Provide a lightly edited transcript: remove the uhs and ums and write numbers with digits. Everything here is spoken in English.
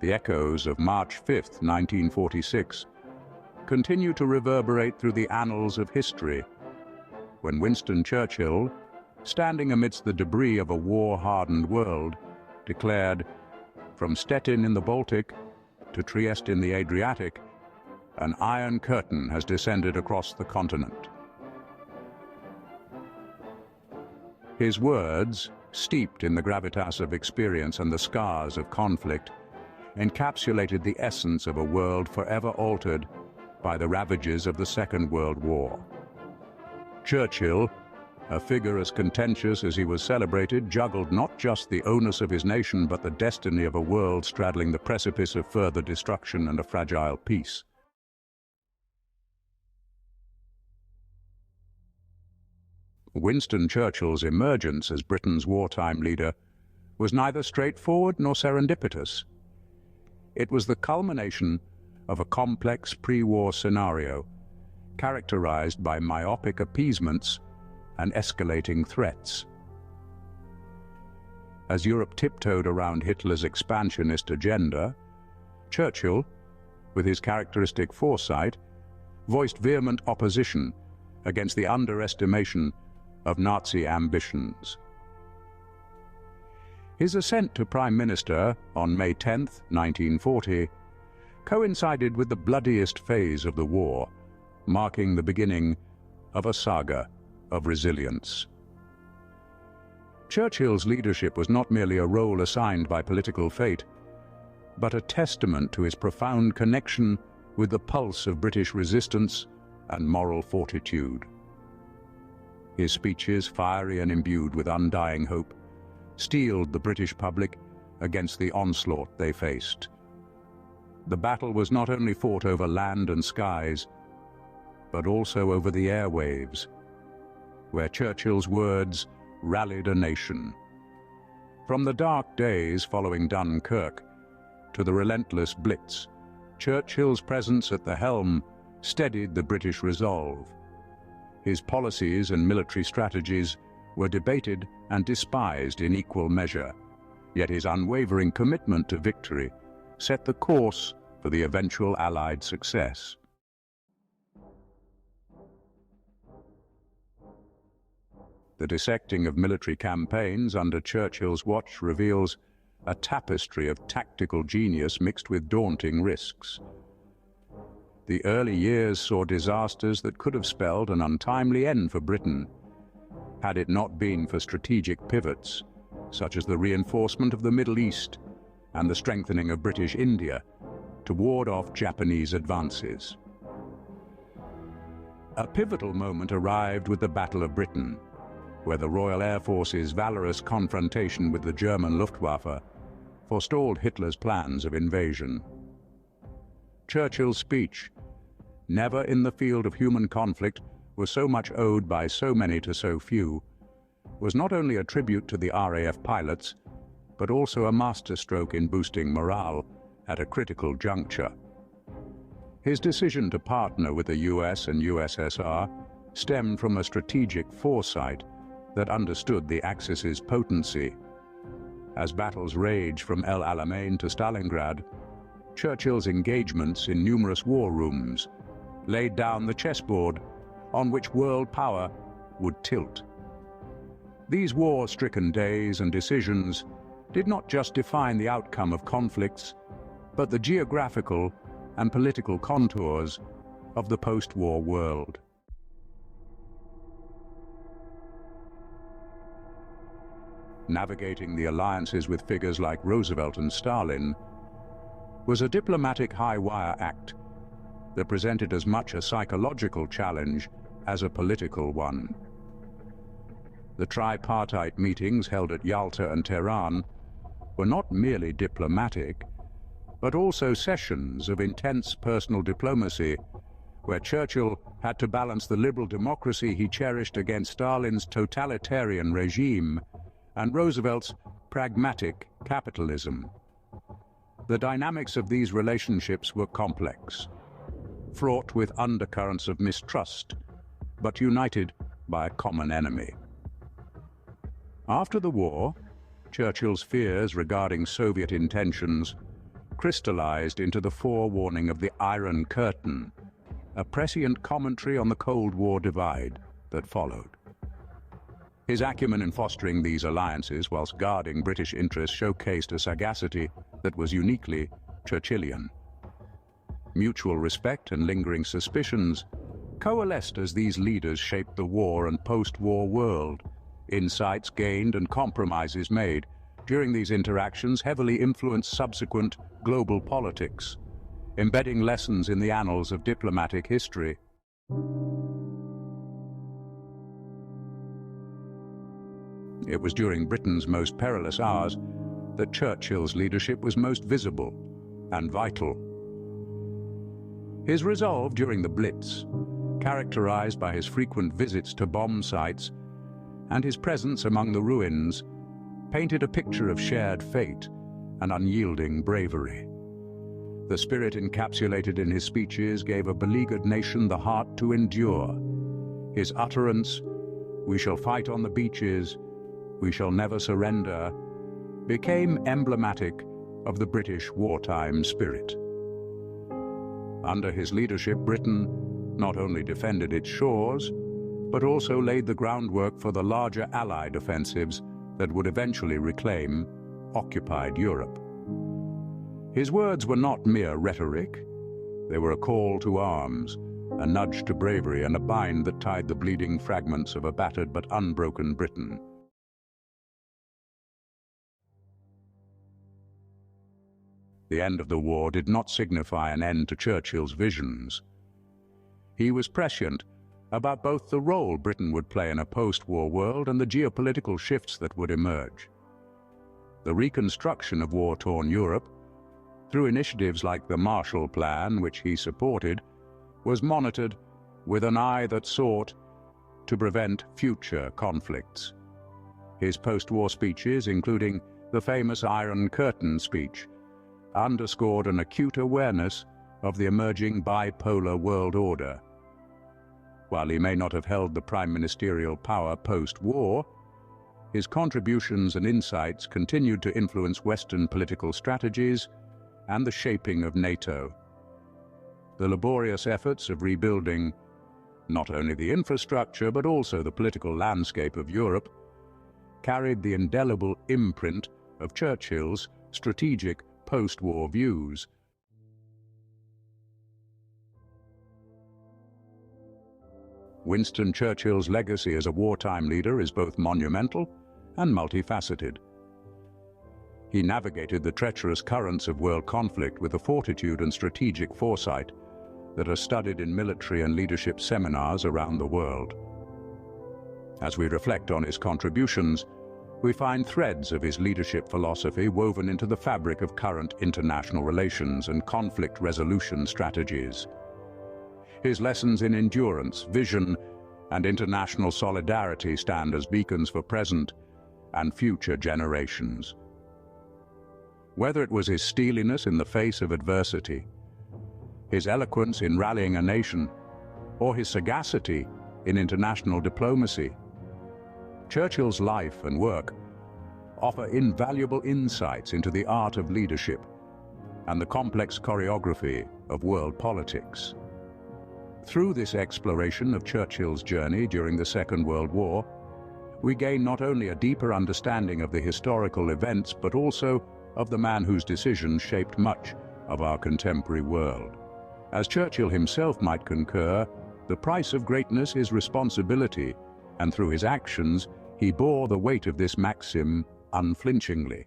The echoes of March 5, 1946, continue to reverberate through the annals of history, when Winston Churchill, standing amidst the debris of a war-hardened world, declared, "From Stettin in the Baltic to Trieste in the Adriatic, an iron curtain has descended across the continent." His words, steeped in the gravitas of experience and the scars of conflict, encapsulated the essence of a world forever altered by the ravages of the Second World War. Churchill, a figure as contentious as he was celebrated, juggled not just the onus of his nation but the destiny of a world straddling the precipice of further destruction and a fragile peace. Winston Churchill's emergence as Britain's wartime leader was neither straightforward nor serendipitous. It was the culmination of a complex pre-war scenario characterized by myopic appeasements and escalating threats. As Europe tiptoed around Hitler's expansionist agenda, Churchill, with his characteristic foresight, voiced vehement opposition against the underestimation of Nazi ambitions. His ascent to Prime Minister on May 10, 1940, coincided with the bloodiest phase of the war, marking the beginning of a saga of resilience. Churchill's leadership was not merely a role assigned by political fate, but a testament to his profound connection with the pulse of British resistance and moral fortitude. His speeches, fiery and imbued with undying hope, steeled the British public against the onslaught they faced. The battle was not only fought over land and skies, but also over the airwaves, where Churchill's words rallied a nation. From the dark days following Dunkirk to the relentless Blitz, Churchill's presence at the helm steadied the British resolve. His policies and military strategies were debated and despised in equal measure, yet his unwavering commitment to victory set the course for the eventual Allied success. The dissecting of military campaigns under Churchill's watch reveals a tapestry of tactical genius mixed with daunting risks. The early years saw disasters that could have spelled an untimely end for Britain, had it not been for strategic pivots, such as the reinforcement of the Middle East and the strengthening of British India to ward off Japanese advances. A pivotal moment arrived with the Battle of Britain, where the Royal Air Force's valorous confrontation with the German Luftwaffe forestalled Hitler's plans of invasion. Churchill's speech, "Never in the field of human conflict was so much owed by so many to so few," was not only a tribute to the RAF pilots, but also a masterstroke in boosting morale at a critical juncture. His decision to partner with the US and USSR stemmed from a strategic foresight that understood the Axis's potency. As battles raged from El Alamein to Stalingrad, Churchill's engagements in numerous war rooms laid down the chessboard on which world power would tilt. These war-stricken days and decisions did not just define the outcome of conflicts, but the geographical and political contours of the post-war world. Navigating the alliances with figures like Roosevelt and Stalin was a diplomatic high-wire act that presented as much a psychological challenge as a political one. The tripartite meetings held at Yalta and Tehran were not merely diplomatic, but also sessions of intense personal diplomacy, where Churchill had to balance the liberal democracy he cherished against Stalin's totalitarian regime and Roosevelt's pragmatic capitalism. The dynamics of these relationships were complex, fraught with undercurrents of mistrust, but united by a common enemy. After the war, Churchill's fears regarding Soviet intentions crystallized into the forewarning of the Iron Curtain, a prescient commentary on the Cold War divide that followed. His acumen in fostering these alliances whilst guarding British interests showcased a sagacity that was uniquely Churchillian. Mutual respect and lingering suspicions coalesced as these leaders shaped the war and post-war world. Insights gained and compromises made during these interactions heavily influenced subsequent global politics, embedding lessons in the annals of diplomatic history. It was during Britain's most perilous hours that Churchill's leadership was most visible and vital. His resolve during the Blitz, characterized by his frequent visits to bomb sites and his presence among the ruins, painted a picture of shared fate and unyielding bravery. The spirit encapsulated in his speeches gave a beleaguered nation the heart to endure. His utterance, "We shall fight on the beaches, we shall never surrender," became emblematic of the British wartime spirit. Under his leadership, Britain not only defended its shores, but also laid the groundwork for the larger Allied offensives that would eventually reclaim occupied Europe. His words were not mere rhetoric. They were a call to arms, a nudge to bravery, and a bind that tied the bleeding fragments of a battered but unbroken Britain. The end of the war did not signify an end to Churchill's visions. He was prescient about both the role Britain would play in a post-war world and the geopolitical shifts that would emerge. The reconstruction of war-torn Europe, through initiatives like the Marshall Plan, which he supported, was monitored with an eye that sought to prevent future conflicts. His post-war speeches, including the famous Iron Curtain speech, underscored an acute awareness of the emerging bipolar world order. While he may not have held the prime ministerial power post-war, his contributions and insights continued to influence Western political strategies and the shaping of NATO. The laborious efforts of rebuilding not only the infrastructure but also the political landscape of Europe carried the indelible imprint of Churchill's strategic post-war views. Winston Churchill's legacy as a wartime leader is both monumental and multifaceted. He navigated the treacherous currents of world conflict with a fortitude and strategic foresight that are studied in military and leadership seminars around the world. As we reflect on his contributions, we find threads of his leadership philosophy woven into the fabric of current international relations and conflict resolution strategies. His lessons in endurance, vision, and international solidarity stand as beacons for present and future generations. Whether it was his steeliness in the face of adversity, his eloquence in rallying a nation, or his sagacity in international diplomacy, Churchill's life and work offer invaluable insights into the art of leadership and the complex choreography of world politics. Through this exploration of Churchill's journey during the Second World War, we gain not only a deeper understanding of the historical events, but also of the man whose decisions shaped much of our contemporary world. As Churchill himself might concur, the price of greatness is responsibility, and through his actions, he bore the weight of this maxim unflinchingly.